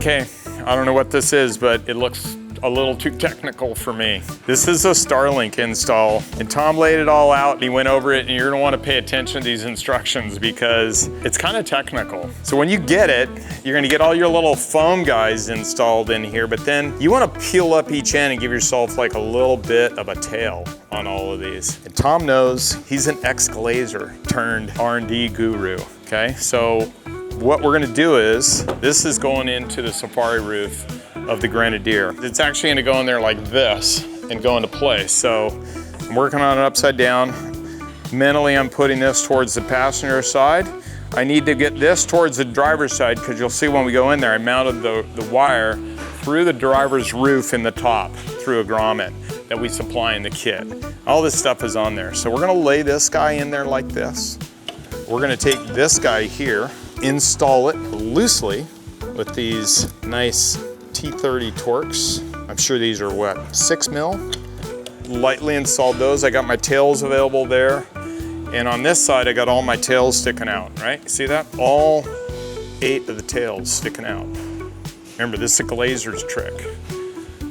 Okay, I don't know what this is, but it looks a little too technical for me. This is a Starlink install, and Tom laid it all out and he went over it, and you're gonna wanna pay attention to these instructions because it's kind of technical. So when you get it, you're gonna get all your little foam guys installed in here, but then you wanna peel up each end and give yourself like a little bit of a tail on all of these. And Tom knows, he's an ex-glazer turned R&D guru, okay? So what we're gonna do is, this is going into the safari roof of the Grenadier. It's actually gonna go in there like this and go into place. So I'm working on it upside down. Mentally, I'm putting this towards the passenger side. I need to get this towards the driver's side because you'll see when we go in there, I mounted the wire through the driver's roof in the top through a grommet that we supply in the kit. All this stuff is on there. So we're gonna lay this guy in there like this. We're gonna take this guy here, install it loosely with these nice T30 Torx. I'm sure these are what, 6 mil? Lightly installed those. I got my tails available there. And on this side, I got all my tails sticking out, right? See that? All 8 of the tails sticking out. Remember, this is a glazer's trick.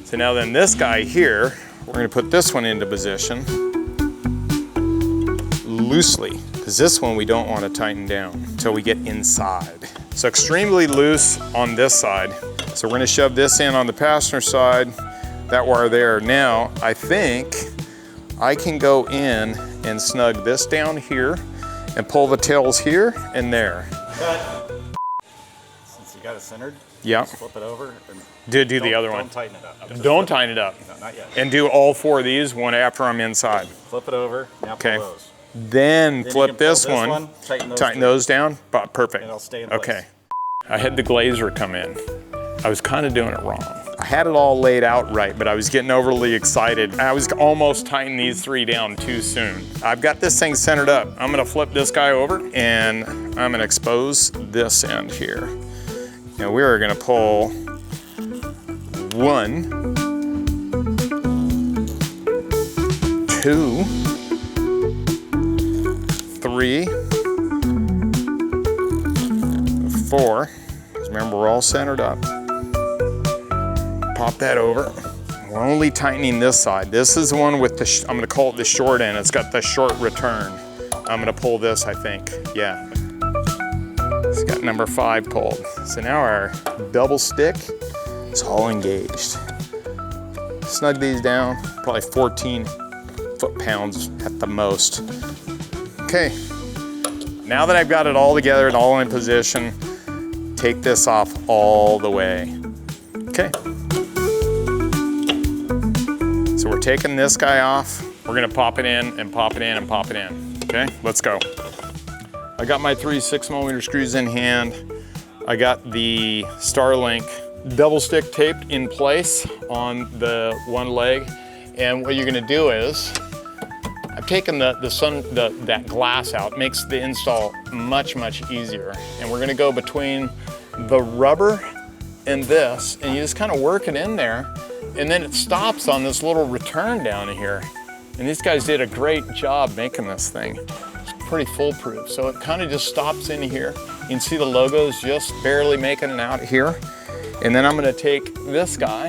So now then this guy here, we're gonna put this one into position loosely, because this one we don't wanna tighten down until we get inside. So extremely loose on this side. So we're gonna shove this in on the passenger side, that wire there. Now, I think I can go in and snug this down here and pull the tails here and there. Cut. Since you got it centered, yeah, just flip it over. And do the other one. Don't tighten it up. Don't tighten it up. No, not yet. And do all 4 of these, one after I'm inside. Flip it over, now pull those. Then flip this one, tighten those down, perfect. And it'll stay in place. Okay. I had the glazer come in. I was kind of doing it wrong. I had it all laid out right, but I was getting overly excited. I was almost tightening these 3 down too soon. I've got this thing centered up. I'm gonna flip this guy over and I'm gonna expose this end here. And we are gonna pull 1, 2, 3, 4. Remember, we're all centered up. Pop that over. We're only tightening this side. This is the one with the, I'm gonna call it the short end. It's got the short return. I'm gonna pull this, I think. Yeah. It's got number 5 pulled. So now our double stick is all engaged. Snug these down, probably 14 foot-pounds at the most. Okay. Now that I've got it all together and all in position, take this off all the way. Okay. So we're taking this guy off. We're gonna pop it in and pop it in and pop it in. Okay, let's go. I got my 3 6mm screws in hand. I got the Starlink double stick taped in place on the one leg. And what you're gonna do is, I've taken that glass out. It makes the install much, much easier. And we're gonna go between the rubber and this, and you just kind of work it in there, and then it stops on this little return down here. And these guys did a great job making this thing. It's pretty foolproof. So it kind of just stops in here. You can see the logos just barely making it out here. And then I'm gonna take this guy,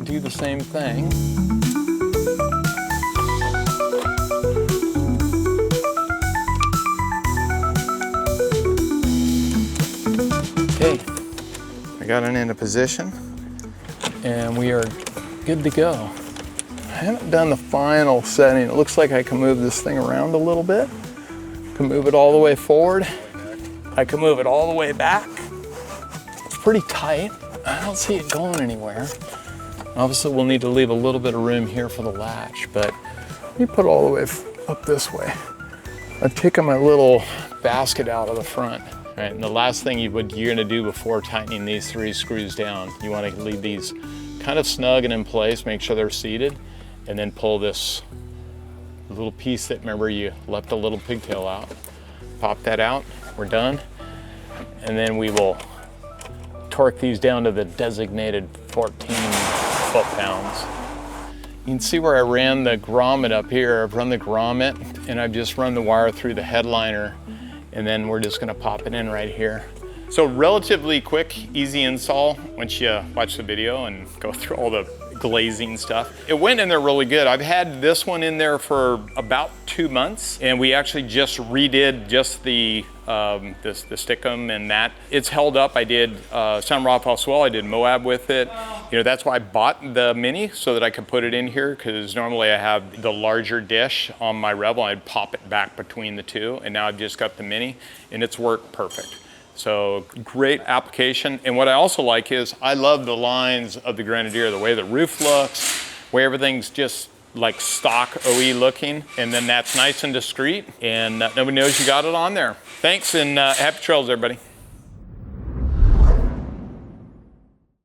do the same thing. Okay, I got it into position and we are good to go. I haven't done the final setting. It looks like I can move this thing around a little bit. I can move it all the way forward. I can move it all the way back. It's pretty tight. I don't see it going anywhere. Obviously we'll need to leave a little bit of room here for the latch, but let me put it all the way up this way. I've taken my little basket out of the front. Right, and the last thing you're gonna do before tightening these 3 screws down, you wanna leave these kind of snug and in place, make sure they're seated, and then pull this little piece that, remember, you left a little pigtail out. Pop that out, we're done. And then we will torque these down to the designated 14 foot-pounds. You can see where I ran the grommet up here. I've run the grommet and I've just run the wire through the headliner, and then we're just gonna pop it in right here. So relatively quick, easy install once you watch the video and go through all the glazing stuff. It went in there really good. I've had this one in there for about 2 months, and we actually just redid just the stickum and that. It's held up. I did San Rafael Swell, I did Moab with it. You know, that's why I bought the Mini, so that I could put it in here, because normally I have the larger dish on my Rebel, I'd pop it back between the two, and now I've just got the Mini, and it's worked perfect. So great application. And what I also like is I love the lines of the Grenadier, the way the roof looks, where everything's just like stock OE looking, and then that's nice and discreet, and nobody knows you got it on there. Thanks, and happy trails, everybody.